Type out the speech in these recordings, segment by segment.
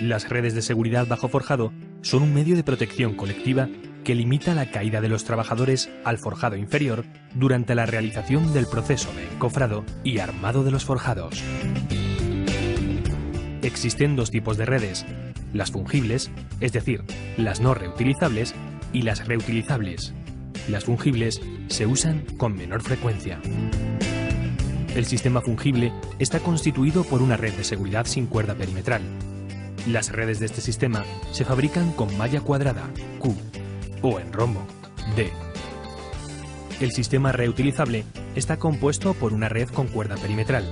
Las redes de seguridad bajo forjado son un medio de protección colectiva que limita la caída de los trabajadores al forjado inferior durante la realización del proceso de encofrado y armado de los forjados. Existen dos tipos de redes: las fungibles, es decir, las no reutilizables, y las reutilizables. Las fungibles se usan con menor frecuencia. El sistema fungible está constituido por una red de seguridad sin cuerda perimetral. Las redes de este sistema se fabrican con malla cuadrada, Q, o en rombo, D. El sistema reutilizable está compuesto por una red con cuerda perimetral.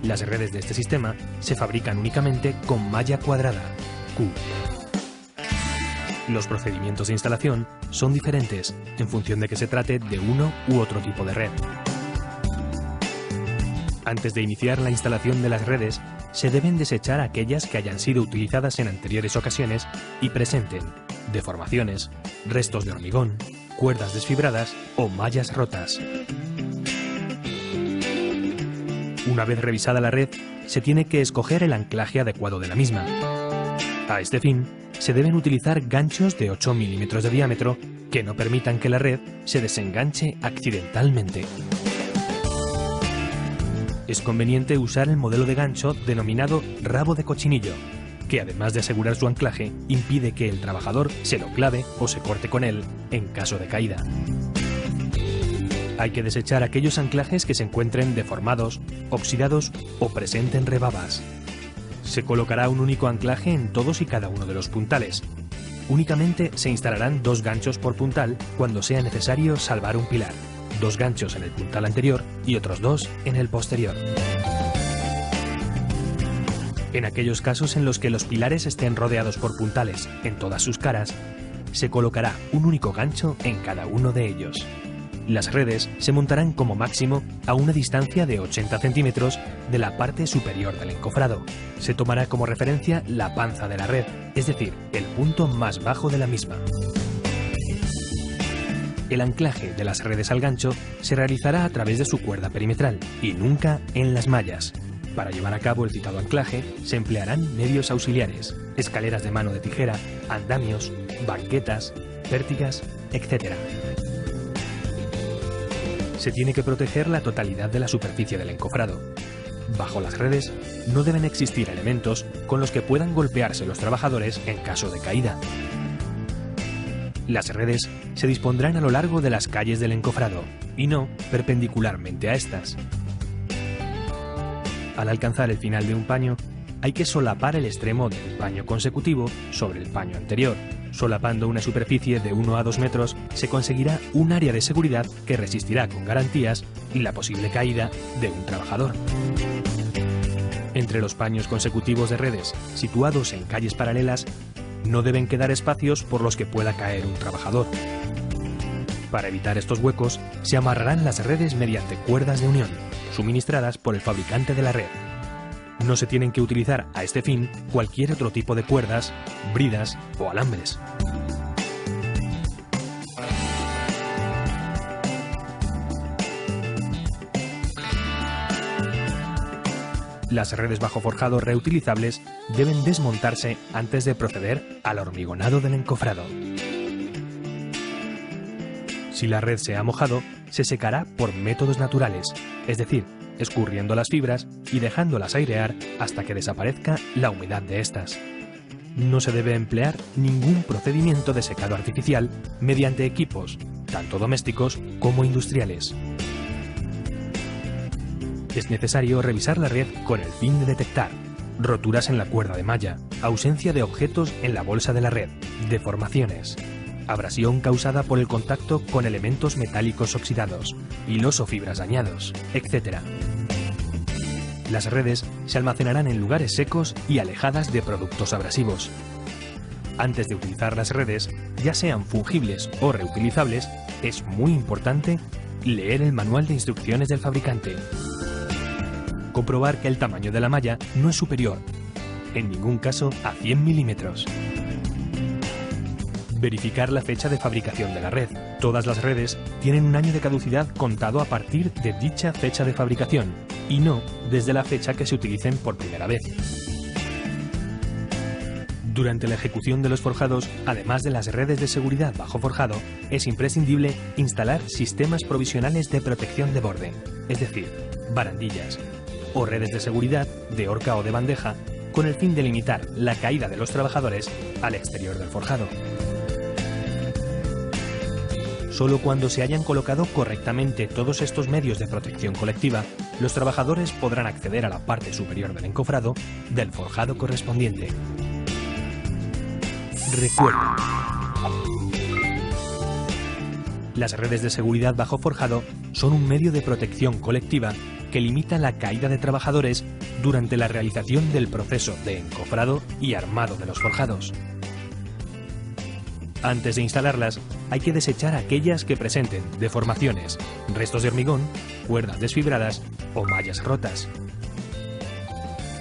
Las redes de este sistema se fabrican únicamente con malla cuadrada, Q. Los procedimientos de instalación son diferentes en función de que se trate de uno u otro tipo de red. Antes de iniciar la instalación de las redes, se deben desechar aquellas que hayan sido utilizadas en anteriores ocasiones y presenten deformaciones, restos de hormigón, cuerdas desfibradas o mallas rotas. Una vez revisada la red, se tiene que escoger el anclaje adecuado de la misma. A este fin, se deben utilizar ganchos de 8 milímetros de diámetro que no permitan que la red se desenganche accidentalmente. Es conveniente usar el modelo de gancho denominado rabo de cochinillo, que además de asegurar su anclaje, impide que el trabajador se lo clave o se corte con él en caso de caída. Hay que desechar aquellos anclajes que se encuentren deformados, oxidados o presenten rebabas. Se colocará un único anclaje en todos y cada uno de los puntales. Únicamente se instalarán 2 ganchos por puntal cuando sea necesario salvar un pilar. 2 ganchos en el puntal anterior y otros 2 en el posterior. En aquellos casos en los que los pilares estén rodeados por puntales en todas sus caras, se colocará un único gancho en cada uno de ellos. Las redes se montarán como máximo a una distancia de 80 centímetros de la parte superior del encofrado. Se tomará como referencia la panza de la red, es decir, el punto más bajo de la misma. El anclaje de las redes al gancho se realizará a través de su cuerda perimetral y nunca en las mallas. Para llevar a cabo el citado anclaje se emplearán medios auxiliares, escaleras de mano de tijera, andamios, banquetas, pértigas, etc. Se tiene que proteger la totalidad de la superficie del encofrado. Bajo las redes no deben existir elementos con los que puedan golpearse los trabajadores en caso de caída. Las redes se dispondrán a lo largo de las calles del encofrado y no perpendicularmente a estas. Al alcanzar el final de un paño, hay que solapar el extremo del paño consecutivo sobre el paño anterior. Solapando una superficie de 1 a 2 metros, se conseguirá un área de seguridad que resistirá con garantías la posible caída de un trabajador. Entre los paños consecutivos de redes, situados en calles paralelas, no deben quedar espacios por los que pueda caer un trabajador. Para evitar estos huecos, se amarrarán las redes mediante cuerdas de unión, suministradas por el fabricante de la red. No se tienen que utilizar a este fin cualquier otro tipo de cuerdas, bridas o alambres. Las redes bajo forjado reutilizables deben desmontarse antes de proceder al hormigonado del encofrado. Si la red se ha mojado, se secará por métodos naturales, es decir, escurriendo las fibras y dejándolas airear hasta que desaparezca la humedad de estas. No se debe emplear ningún procedimiento de secado artificial mediante equipos, tanto domésticos como industriales. Es necesario revisar la red con el fin de detectar roturas en la cuerda de malla, ausencia de objetos en la bolsa de la red, deformaciones, abrasión causada por el contacto con elementos metálicos oxidados, hilos o fibras dañados, etc. Las redes se almacenarán en lugares secos y alejadas de productos abrasivos. Antes de utilizar las redes, ya sean fungibles o reutilizables, es muy importante leer el manual de instrucciones del fabricante. Comprobar que el tamaño de la malla no es superior, en ningún caso, a 100 milímetros. Verificar la fecha de fabricación de la red. Todas las redes tienen un año de caducidad contado a partir de dicha fecha de fabricación y no desde la fecha que se utilicen por primera vez. Durante la ejecución de los forjados, además de las redes de seguridad bajo forjado, es imprescindible instalar sistemas provisionales de protección de borde, es decir, barandillas, o redes de seguridad de horca o de bandeja, con el fin de limitar la caída de los trabajadores al exterior del forjado. Solo cuando se hayan colocado correctamente todos estos medios de protección colectiva, los trabajadores podrán acceder a la parte superior del encofrado del forjado correspondiente. Recuerden, las redes de seguridad bajo forjado son un medio de protección colectiva que limita la caída de trabajadores durante la realización del proceso de encofrado y armado de los forjados. Antes de instalarlas, hay que desechar aquellas que presenten deformaciones, restos de hormigón, cuerdas desfibradas o mallas rotas.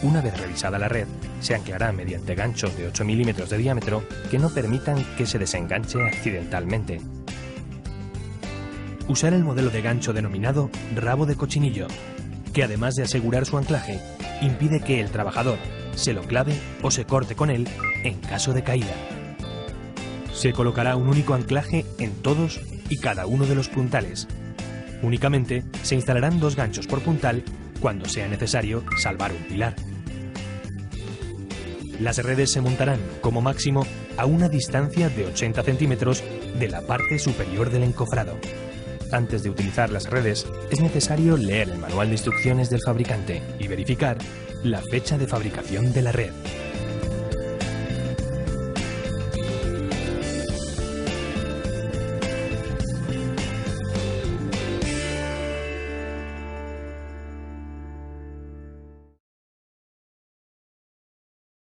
Una vez revisada la red, se anclará mediante ganchos de 8 milímetros de diámetro que no permitan que se desenganche accidentalmente. Usar el modelo de gancho denominado rabo de cochinillo, que además de asegurar su anclaje, impide que el trabajador se lo clave o se corte con él en caso de caída. Se colocará un único anclaje en todos y cada uno de los puntales. Únicamente se instalarán 2 ganchos por puntal cuando sea necesario salvar un pilar. Las redes se montarán como máximo a una distancia de 80 centímetros de la parte superior del encofrado. Antes de utilizar las redes, es necesario leer el manual de instrucciones del fabricante y verificar la fecha de fabricación de la red.